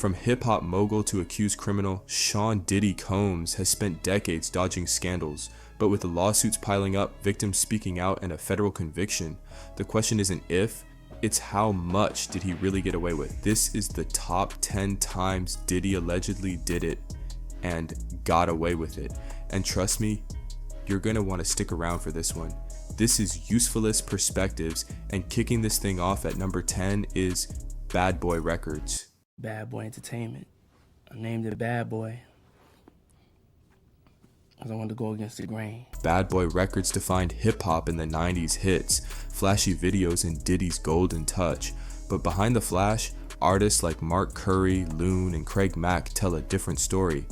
From hip-hop mogul to accused criminal, Sean Diddy Combs has spent decades dodging scandals, but with the lawsuits piling up, victims speaking out, and a federal conviction, the question isn't if, it's how much did he really get away with. This is the top 10 times Diddy allegedly did it and got away with it. And trust me, you're gonna want to stick around for this one. This is usefulest perspectives, and kicking this thing off at number 10 is Bad Boy Records. Bad Boy Entertainment. I named it Bad Boy because I wanted to go against the grain. Bad Boy Records defined hip-hop in the 90s hits, flashy videos, and Diddy's golden touch. But behind the flash, artists like Mark Curry, Loon, and Craig Mack tell a different story.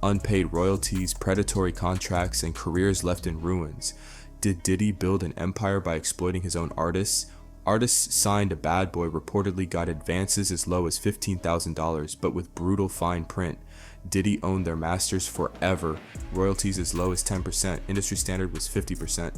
Unpaid royalties, predatory contracts, and careers left in ruins. Did Diddy build an empire by exploiting his own artists? Artists signed to Bad Boy reportedly got advances as low as $15,000, but with brutal fine print. Diddy owned their masters forever, royalties as low as 10%, industry standard was 50%.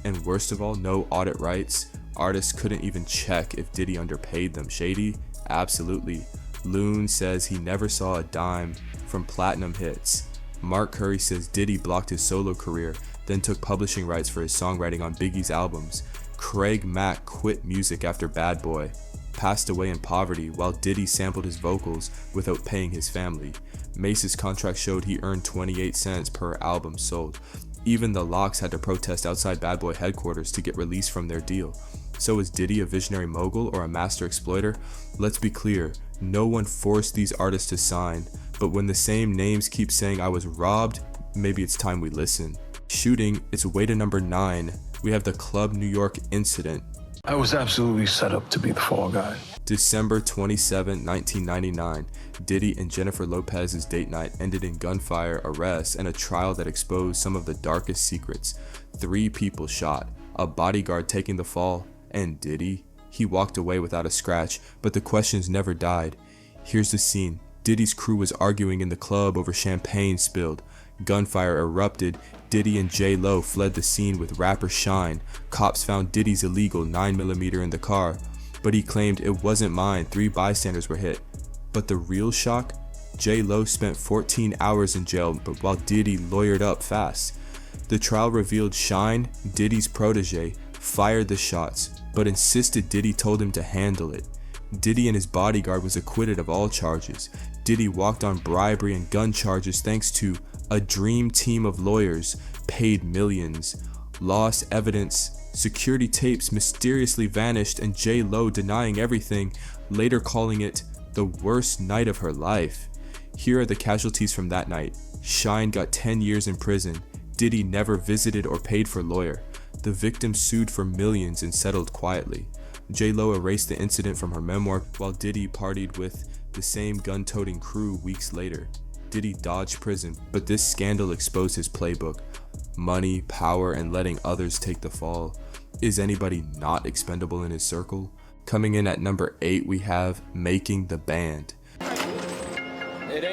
And worst of all, no audit rights. Artists couldn't even check if Diddy underpaid them. Shady? Absolutely. Loon says he never saw a dime from platinum hits. Mark Curry says Diddy blocked his solo career, then took publishing rights for his songwriting on Biggie's albums. Craig Mack quit music after Bad Boy, passed away in poverty while Diddy sampled his vocals without paying his family. Mase's contract showed he earned 28 cents per album sold. Even the Locks had to protest outside Bad Boy headquarters to get released from their deal. So is Diddy a visionary mogul or a master exploiter? Let's be clear, no one forced these artists to sign, but when the same names keep saying I was robbed, maybe it's time we listen. Shooting, it's way to number 9. We have the Club New York incident. I was absolutely set up to be the fall guy. December 27, 1999, Diddy and Jennifer Lopez's date night ended in gunfire, arrests, and a trial that exposed some of the darkest secrets. 3 people shot, a bodyguard taking the fall, and Diddy? He walked away without a scratch, but the questions never died. Here's the scene. Diddy's crew was arguing in the club over champagne spilled. Gunfire erupted. Diddy and J-Lo fled the scene with rapper Shine. Cops found Diddy's illegal 9mm in the car, but he claimed it wasn't mine. 3 bystanders were hit. But the real shock? J-Lo spent 14 hours in jail, but while Diddy lawyered up fast. The trial revealed Shine, Diddy's protege, fired the shots, but insisted Diddy told him to handle it. Diddy and his bodyguard was acquitted of all charges. Diddy walked on bribery and gun charges thanks to a dream team of lawyers, paid millions. Lost evidence, security tapes mysteriously vanished, and J-Lo denying everything, later calling it the worst night of her life. Here are the casualties from that night. Shine got 10 years in prison. Diddy never visited or paid for lawyer. The victim sued for millions and settled quietly. J-Lo erased the incident from her memoir while Diddy partied with the same gun-toting crew weeks later. Diddy dodged prison, but this scandal exposed his playbook. Money, power, and letting others take the fall. Is anybody not expendable in his circle? Coming in at number 8, we have Making the Band. It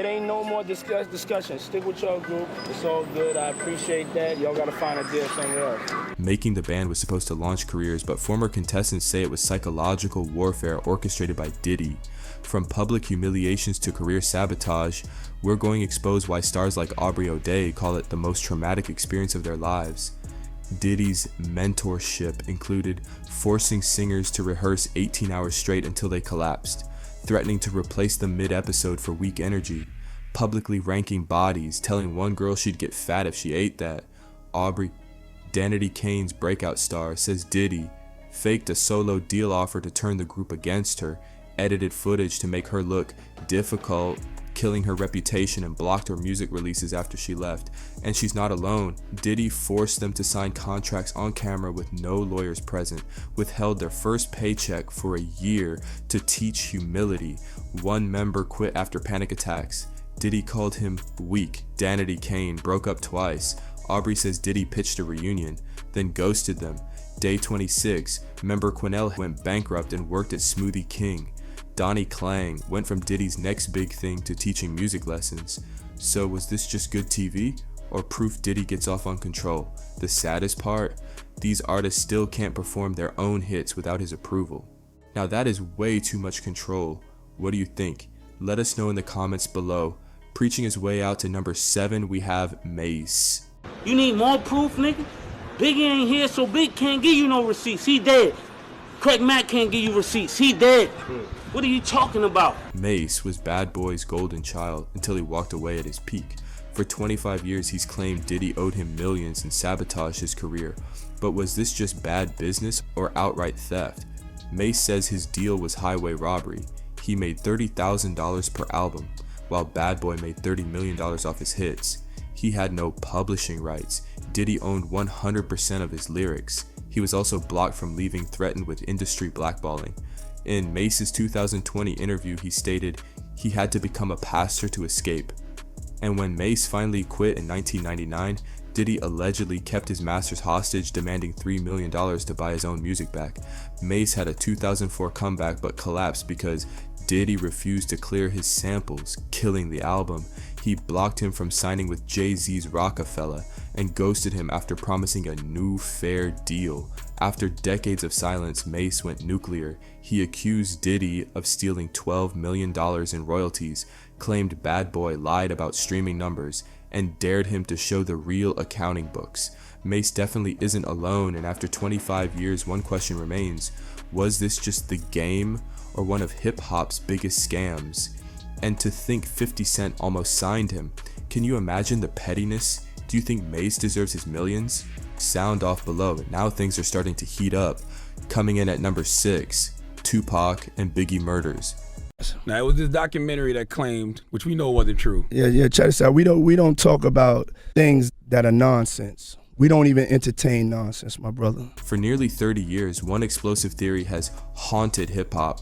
ain't no more discussion. Stick with your group. It's all good. I appreciate that. Y'all gotta find a deal somewhere else. Making the Band was supposed to launch careers, but former contestants say it was psychological warfare orchestrated by Diddy. From public humiliations to career sabotage, we're going to expose why stars like Aubrey O'Day call it the most traumatic experience of their lives. Diddy's mentorship included forcing singers to rehearse 18 hours straight until they collapsed, threatening to replace them mid-episode for weak energy, publicly ranking bodies, telling one girl she'd get fat if she ate that. Aubrey, Danity Kane's breakout star, says Diddy faked a solo deal offer to turn the group against her, edited footage to make her look difficult, killing her reputation, and blocked her music releases after she left. And she's not alone. Diddy forced them to sign contracts on camera with no lawyers present, withheld their first paycheck for a year to teach humility. One member quit after panic attacks. Diddy called him weak. Danity Kane broke up twice. Aubrey says Diddy pitched a reunion, then ghosted them. Day 26, member Quinnell went bankrupt and worked at Smoothie King. Donnie Klang went from Diddy's next big thing to teaching music lessons. So was this just good TV, or proof Diddy gets off on control? The saddest part, these artists still can't perform their own hits without his approval. Now that is way too much control. What do you think? Let us know in the comments below. Preaching his way out to number 7, we have Mase. You need more proof, nigga? Biggie ain't here, so Big can't give you no receipts. He dead. Craig Mack can't give you receipts. He dead. What are you talking about? Mase was Bad Boy's golden child until he walked away at his peak. For 25 years, he's claimed Diddy owed him millions and sabotaged his career. But was this just bad business or outright theft? Mase says his deal was highway robbery. He made $30,000 per album, while Bad Boy made $30 million off his hits. He had no publishing rights. Diddy owned 100% of his lyrics. He was also blocked from leaving, threatened with industry blackballing. In Mase's 2020 interview, he stated he had to become a pastor to escape. And when Mase finally quit in 1999, Diddy allegedly kept his masters hostage, demanding $3 million to buy his own music back. Mase had a 2004 comeback but collapsed because Diddy refused to clear his samples, killing the album. He blocked him from signing with Jay-Z's Rockefeller and ghosted him after promising a new fair deal. After decades of silence, Mase went nuclear. He accused Diddy of stealing $12 million in royalties, claimed Bad Boy lied about streaming numbers, and dared him to show the real accounting books. Mase definitely isn't alone, and after 25 years, one question remains: was this just the game or one of hip-hop's biggest scams? And to think 50 Cent almost signed him. Can you imagine the pettiness? Do you think Mase deserves his millions? Sound off below. Now things are starting to heat up. Coming in at number 6, Tupac and Biggie Murders. Now, it was this documentary that claimed, which we know wasn't true. Yeah, check this out. We don't talk about things that are nonsense. We don't even entertain nonsense, my brother. For nearly 30 years, one explosive theory has haunted hip-hop.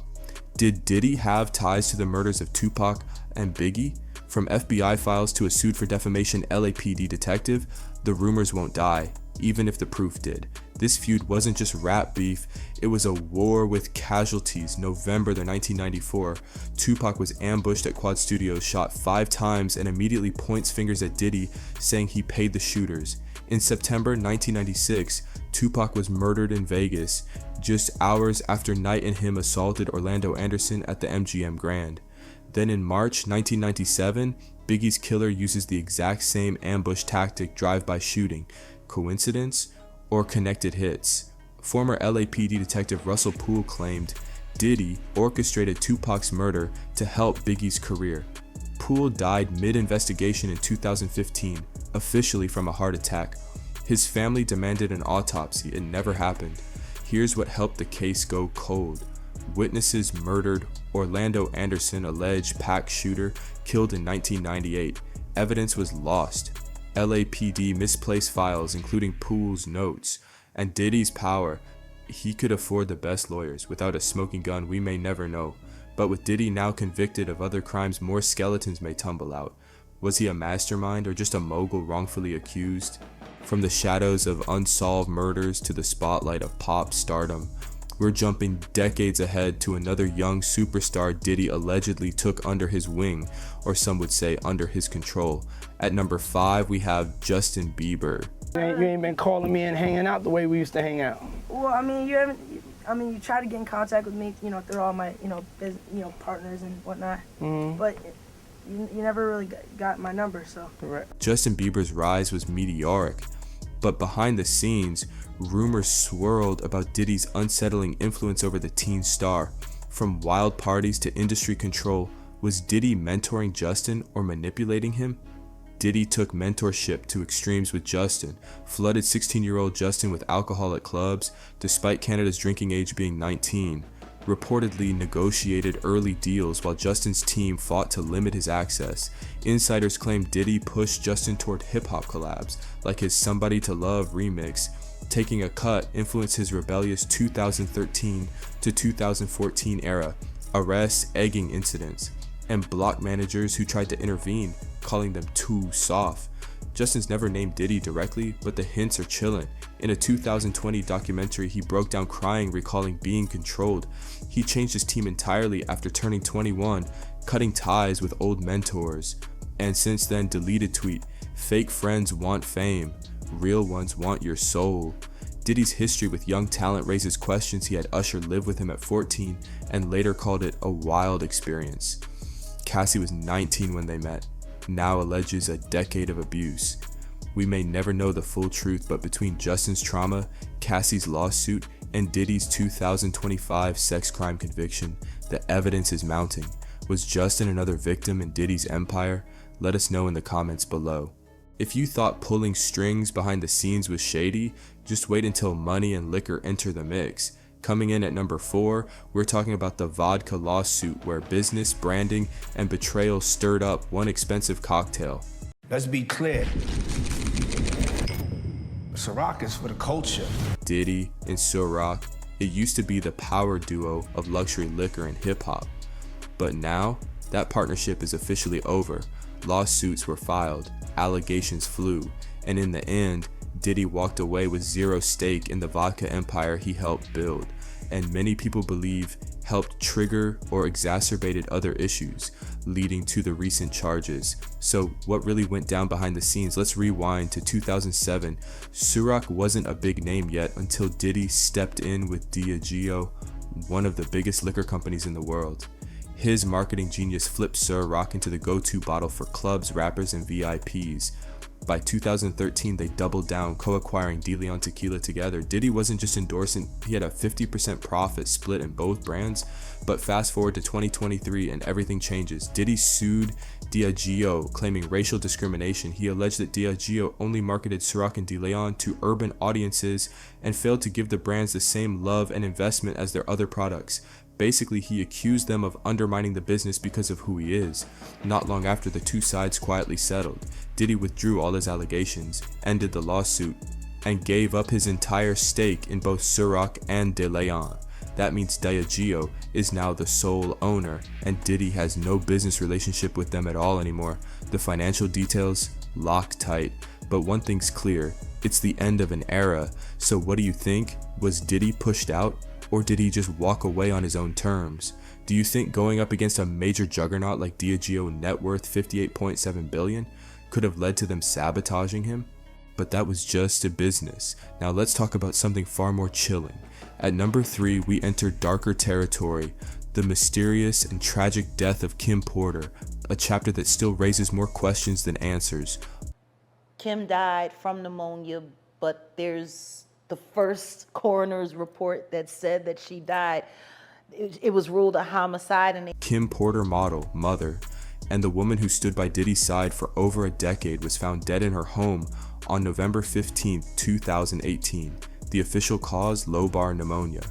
Did Diddy have ties to the murders of Tupac and Biggie? From FBI files to a suit for defamation LAPD detective, the rumors won't die, even if the proof did. This feud wasn't just rap beef, it was a war with casualties. November 1994, Tupac was ambushed at Quad Studios, shot 5 times, and immediately points fingers at Diddy, saying he paid the shooters. In September 1996, Tupac was murdered in Vegas, just hours after Knight and him assaulted Orlando Anderson at the MGM Grand. Then in March 1997, Biggie's killer uses the exact same ambush tactic, drive-by shooting. Coincidence or connected hits? Former LAPD detective Russell Poole claimed Diddy orchestrated Tupac's murder to help Biggie's career. Poole died mid-investigation in 2015, officially from a heart attack. His family demanded an autopsy. It never happened. Here's what helped the case go cold. Witnesses murdered Orlando Anderson, alleged pack shooter, killed in 1998. Evidence was lost. LAPD misplaced files, including Poole's notes. And Diddy's power. He could afford the best lawyers. Without a smoking gun, we may never know. But with Diddy now convicted of other crimes, more skeletons may tumble out. Was he a mastermind or just a mogul wrongfully accused? From the shadows of unsolved murders to the spotlight of pop stardom, we're jumping decades ahead to another young superstar Diddy allegedly took under his wing, or some would say under his control. At number 5, we have Justin Bieber. You ain't been calling me and hanging out the way we used to hang out. Well, I mean, you tried to get in contact with me, through all my, partners and whatnot. Mm-hmm. But you never really got my number, so. Correct. Justin Bieber's rise was meteoric, but behind the scenes, rumors swirled about Diddy's unsettling influence over the teen star. From wild parties to industry control, was Diddy mentoring Justin or manipulating him? Diddy took mentorship to extremes with Justin, flooded 16-year-old Justin with alcohol at clubs, despite Canada's drinking age being 19, reportedly negotiated early deals while Justin's team fought to limit his access. Insiders claim Diddy pushed Justin toward hip-hop collabs, like his Somebody to Love remix. Taking a cut influenced his rebellious 2013 to 2014 era, arrests, egging incidents, and block managers who tried to intervene, calling them too soft. Justin's never named Diddy directly, but the hints are chilling. In a 2020 documentary, he broke down crying, recalling being controlled. He changed his team entirely after turning 21, cutting ties with old mentors. And since then, deleted tweet, "Fake friends want fame, real ones want your soul." Diddy's history with young talent raises questions. He had Usher live with him at 14 and later called it a wild experience. Cassie was 19 when they met, now alleges a decade of abuse. We may never know the full truth, but between Justin's trauma, Cassie's lawsuit, and Diddy's 2025 sex crime conviction, the evidence is mounting. Was Justin another victim in Diddy's empire? Let us know in the comments below. If you thought pulling strings behind the scenes was shady, just wait until money and liquor enter the mix. Coming in at number 4, we're talking about the Vodka lawsuit, where business, branding, and betrayal stirred up one expensive cocktail. Let's be clear. Ciroc is for the culture. Diddy and Ciroc, it used to be the power duo of luxury liquor and hip-hop. But now, that partnership is officially over. Lawsuits were filed, allegations flew, and in the end, Diddy walked away with zero stake in the vodka empire he helped build, and many people believe helped trigger or exacerbated other issues, leading to the recent charges. So what really went down behind the scenes? Let's rewind to 2007. Ciroc wasn't a big name yet until Diddy stepped in with Diageo, one of the biggest liquor companies in the world. His marketing genius flipped Ciroc into the go-to bottle for clubs, rappers, and VIPs. By 2013, they doubled down, co-acquiring De Leon Tequila together. Diddy wasn't just endorsing, he had a 50% profit split in both brands. But fast forward to 2023 and everything changes. Diddy sued Diageo, claiming racial discrimination. He alleged that Diageo only marketed Ciroc and De Leon to urban audiences and failed to give the brands the same love and investment as their other products. Basically, he accused them of undermining the business because of who he is. Not long after, the two sides quietly settled. Diddy withdrew all his allegations, ended the lawsuit, and gave up his entire stake in both Ciroc and De Leon. That means Diageo is now the sole owner, and Diddy has no business relationship with them at all anymore. The financial details, locked tight. But one thing's clear, it's the end of an era. So what do you think? Was Diddy pushed out? Or did he just walk away on his own terms? Do you think going up against a major juggernaut like Diageo, net worth $58.7 billion, could have led to them sabotaging him? But that was just a business. Now let's talk about something far more chilling. At number 3, we enter darker territory, the mysterious and tragic death of Kim Porter, a chapter that still raises more questions than answers. Kim died from pneumonia, but there's the first coroner's report that said that she died. It was ruled a homicide. And Kim Porter, model, mother, and the woman who stood by Diddy's side for over a decade, was found dead in her home on November 15, 2018. The official cause, lobar pneumonia.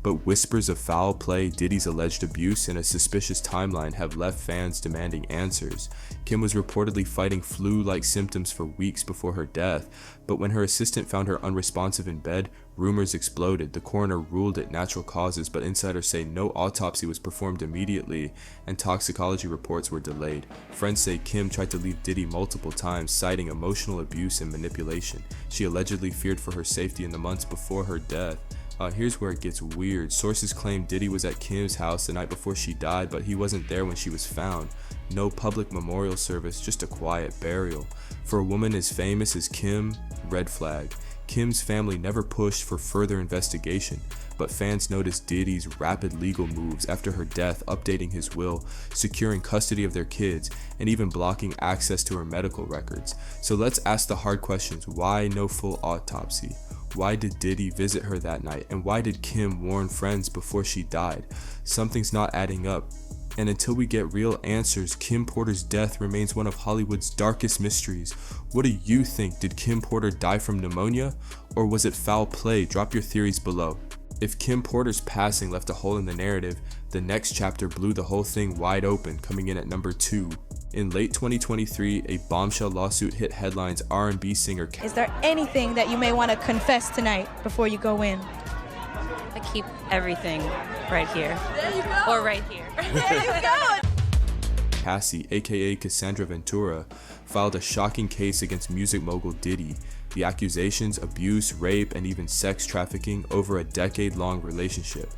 But whispers of foul play, Diddy's alleged abuse, and a suspicious timeline have left fans demanding answers. Kim was reportedly fighting flu-like symptoms for weeks before her death, but when her assistant found her unresponsive in bed, rumors exploded. The coroner ruled it natural causes, but insiders say no autopsy was performed immediately, and toxicology reports were delayed. Friends say Kim tried to leave Diddy multiple times, citing emotional abuse and manipulation. She allegedly feared for her safety in the months before her death. Here's where it gets weird. Sources claim Diddy was at Kim's house the night before she died, but he wasn't there when she was found. No public memorial service, just a quiet burial. For a woman as famous as Kim, red flag. Kim's family never pushed for further investigation, but fans noticed Diddy's rapid legal moves after her death, updating his will, securing custody of their kids, and even blocking access to her medical records. So let's ask the hard questions. Why no full autopsy? Why did Diddy visit her that night? And why did Kim warn friends before she died? Something's not adding up. And until we get real answers, Kim Porter's death remains one of Hollywood's darkest mysteries. What do you think? Did Kim Porter die from pneumonia? Or was it foul play? Drop your theories below. If Kim Porter's passing left a hole in the narrative, the next chapter blew the whole thing wide open, coming in at number 2. In late 2023, a bombshell lawsuit hit headlines. R&B singer Cassie. Is there anything that you may want to confess tonight before you go in? I keep everything right here. There you go. Or right here. There you go. Cassie, aka Cassandra Ventura, filed a shocking case against music mogul Diddy. The accusations: abuse, rape, and even sex trafficking over a decade-long relationship.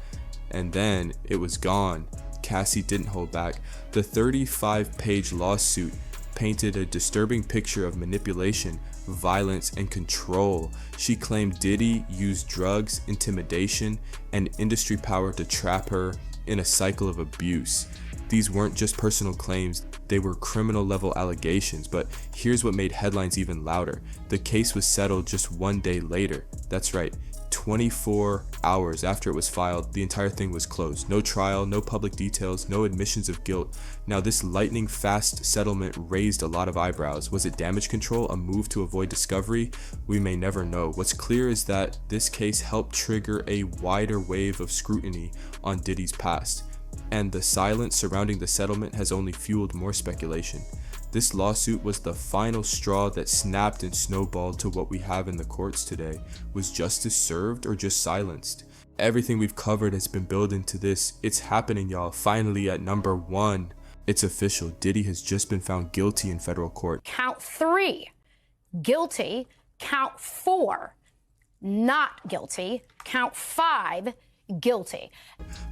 And then it was gone. Cassie didn't hold back. The 35-page lawsuit painted a disturbing picture of manipulation, violence, and control. She claimed Diddy used drugs, intimidation, and industry power to trap her in a cycle of abuse. These weren't just personal claims, they were criminal level allegations, but here's what made headlines even louder. The case was settled just 1 day later. That's right, 24 hours after it was filed, the entire thing was closed. No trial, no public details, no admissions of guilt. Now this lightning fast settlement raised a lot of eyebrows. Was it damage control, a move to avoid discovery? We may never know. What's clear is that this case helped trigger a wider wave of scrutiny on Diddy's past, and the silence surrounding the settlement has only fueled more speculation. This lawsuit was the final straw that snapped and snowballed to what we have in the courts today. Was justice served or just silenced? Everything we've covered has been building to this. It's happening, y'all. Finally at number 1. It's official. Diddy has just been found guilty in federal court. Count 3, guilty. Count 4, not guilty. Count 5, guilty.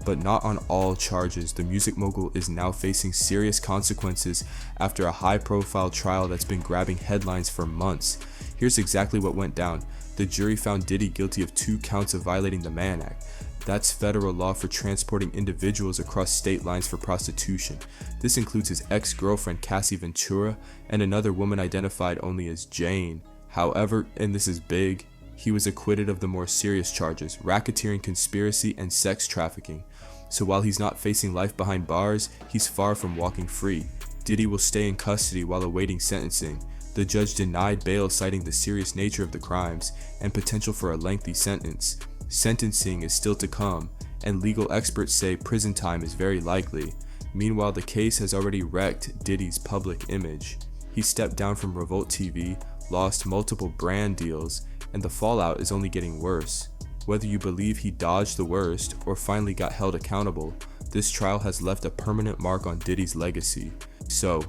But not on all charges. The music mogul is now facing serious consequences after a high-profile trial that's been grabbing headlines for months. Here's exactly what went down. The jury found Diddy guilty of 2 counts of violating the Mann Act. That's federal law for transporting individuals across state lines for prostitution. This includes his ex-girlfriend Cassie Ventura and another woman identified only as Jane. However, and this is big, he was acquitted of the more serious charges, racketeering, conspiracy, and sex trafficking. So while he's not facing life behind bars, he's far from walking free. Diddy will stay in custody while awaiting sentencing. The judge denied bail, citing the serious nature of the crimes and potential for a lengthy sentence. Sentencing is still to come, and legal experts say prison time is very likely. Meanwhile, the case has already wrecked Diddy's public image. He stepped down from Revolt TV, lost multiple brand deals, and the fallout is only getting worse. Whether you believe he dodged the worst or finally got held accountable, this trial has left a permanent mark on Diddy's legacy. So,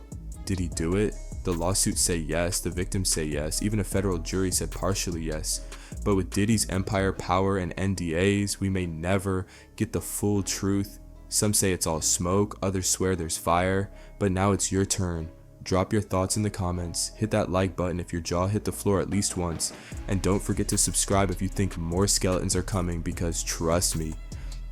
did he do it? The lawsuits say yes, the victims say yes, even a federal jury said partially yes. But with Diddy's empire, power, and NDAs, we may never get the full truth. Some say it's all smoke, others swear there's fire, but now it's your turn. Drop your thoughts in the comments, hit that like button if your jaw hit the floor at least once, and don't forget to subscribe if you think more skeletons are coming, because trust me,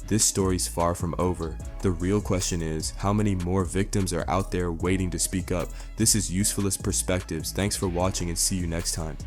this story's far from over. The real question is, how many more victims are out there waiting to speak up? This is Usefulest Perspectives. Thanks for watching and see you next time.